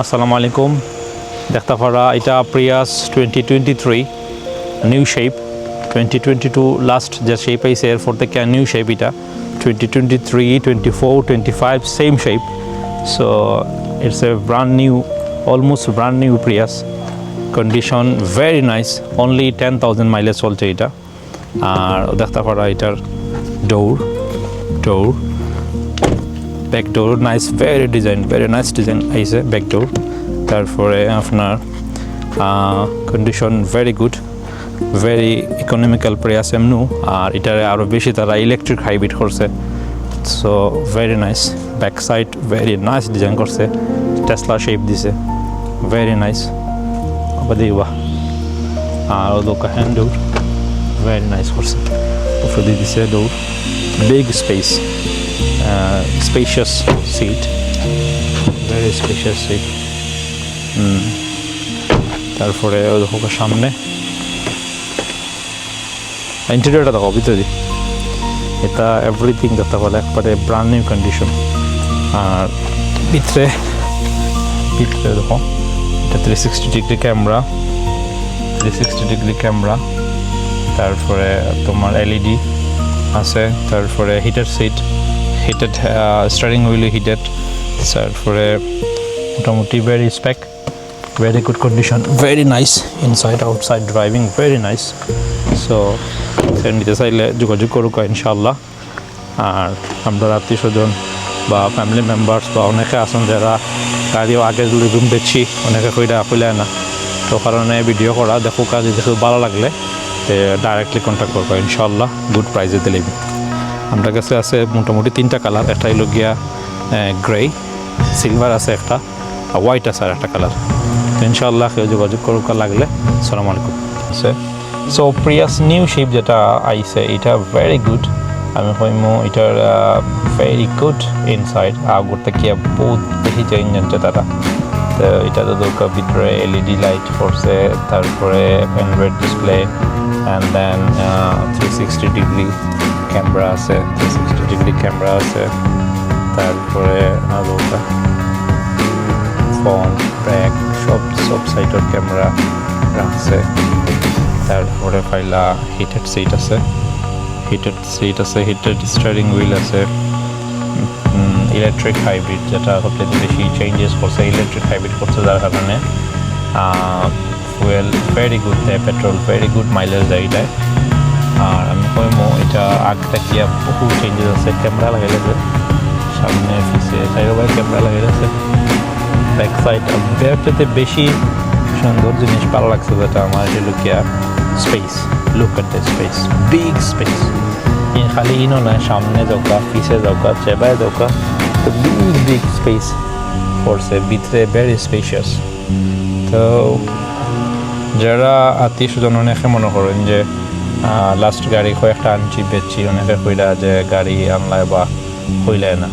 আসসালামু আলাইকুম। দেখতে পারা এটা প্রিয়াস 2023 নিউ শেপ। 2022 লাস্ট যে শেপ আইছে এরপর থেকে নিউ শেপ এটা 2023, 24, 25 same shape. So it's a brand new, almost brand new Prius. Condition very nice, only 10,000 mileage চলছে এটা। আর দেখতে পারা এটার door back door nice, very nice design আইছে ব্যাক ডোর। তারপরে আপনার condition very good, very economical Prius এমনু। আর এটারে আরও বেশি তারা ইলেকট্রিক হাইব্রিড করছে। So very nice, back side very nice design করছে, টেসলা শেপ দিছে, ভেরি নাইস। দেখবা আর ওদোকা হ্যান্ড ডোর ভেরি নাইস করছে, উপরে দিছে door, big space, spacious seat, very spacious seat. তারপরে দেখো সামনে ইন্টেরিয়রটা দেখো, ভিতরে এটা এভরিথিং দেখতে পারে একবারে ব্র্যান্ড নিউ কন্ডিশন। আর ভিতরে দেখো এটা 360 ডিগ্রি ক্যামেরা, তারপরে তোমার এলইডি আছে, তারপরে heater seat, heated steering wheel heated, তারপরে মোটামুটি very spec, very good condition, very nice inside outside driving, very nice. So নিতে চাইলে যোগাযোগ করুক ইনশাল্লাহ। আর আমরা আত্মীয় স্বজন বা ফ্যামিলি মেম্বার্স বা অনেকে আছেন যারা গাড়িও আগে রুম বেচছি, অনেকে কইলে না, তো কারণে ভিডিও করা দেখো, কাজে দেখো ভালো লাগলে ডাইরেক্টলি কন্ট্যাক্ট করবো ইনশাল্লাহ, গুড প্রাইজে দিলে। আমার কাছে আছে মোটামুটি 3টা কালার, একটা হলো গিয়া গ্রে, সিলভার আছে একটা, আর হোয়াইট আছে আর একটা কালার। তো ইনশাআল্লাহ কেউ যোগাযোগ করুক লাগলে। আসসালামু আলাইকুম। সো প্রিয়াস নিউ শেপ যেটা আইছে এটা ভেরি গুড, আমি কইমো এটার ভেরি গুড ইনসাইড। আগর থেকে বহুত বেশি চেঞ্জ আনছে তারা। তো এটা তো দরকার ভিতরে এলইডি লাইট করছে, তারপরে Android display, and then 360 degree camera আছে, 360 ডিগ্রি ক্যামেরা আছে, তারপরে আরও ফ্রন্ট ব্যাক সব সাইডের ক্যামেরা রাখছে। তারপরে পাইলা হিটেড সিট আছে, হিটেড স্টিয়ারিং হুইল আছে, ইলেকট্রিক হাইব্রিড যেটা সবচেয়ে বেশি চেঞ্জেস করছে, ইলেকট্রিক হাইব্রিড করছে যার কারণে ফুয়েল ভেরি গুড দেয়, পেট্রোল ভেরি গুড মাইলেজ দেয় এটায়। আর আমি কইমো এটা আগটা কি বহু চেঞ্জেস আছে, ক্যামেরা লাগাই গেছে সামনে পিছিয়ে সাইডে ক্যামেরা লাগাই গেছে, ব্যাক সাইড। ব্যাকটাতে বেশি সুন্দর জিনিস ভালো লাগছে যেটা আমার এটা Lucia space, look at the space, big space. খালি ইনো নয়, সামনে যাওকা, পিছে যাওকা, চেবায় যাওকা, তো বিগ স্পেস করছে ভিতরে, ভেরি স্পেশিয়াস। তো যারা আত্মীয় স্বজন অনেকে মনে করেন যে লাস্ট গাড়ি কয়েকটা আনছি বেচছি, অনেকে কইলা যে গাড়ি আনলায় বা কইলায় না,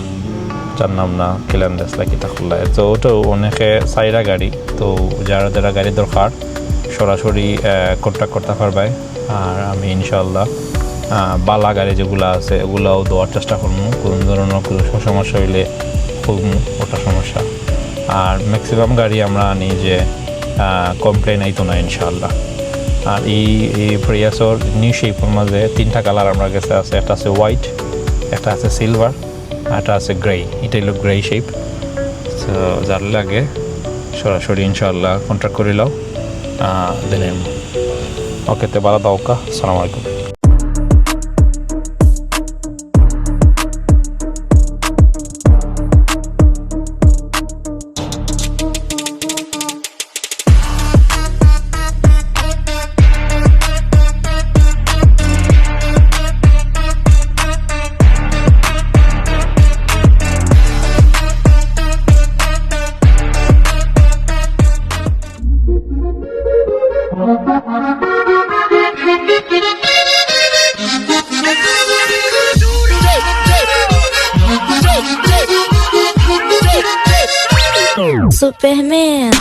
জানলাম না কেলেন দেখলা কিতা খুললায়। তো ওটাও অনেকে চাইরা গাড়ি, তো যারা গাড়ি দরকার সরাসরি কন্ট্যাক্ট করতে পারবে। আর আমি ইনশাল্লাহ বালা গাড়ি যেগুলো আছে এগুলোও দেওয়ার চেষ্টা করবো, কোনো ধরনের কোনো সমস্যা হইলে খুব ওটা সমস্যা। আর ম্যাক্সিমাম গাড়ি আমরা আনি যে কমপ্লেন আইতো না ইনশাল্লাহ। আর এই প্রিয়াসর নিউ শেপের মাঝে 3টা কালার আমার কাছে আছে, একটা আছে হোয়াইট, একটা আছে সিলভার, একটা আছে গ্রে। এটা হলো গ্রে শেপ। সো যার লাগে সরাসরি ইনশাল্লাহ কন্ট্যাক্ট করে লাও দিলাম। ওকে, তো ভালো দাও। আসসালামু আলাইকুম। Superman.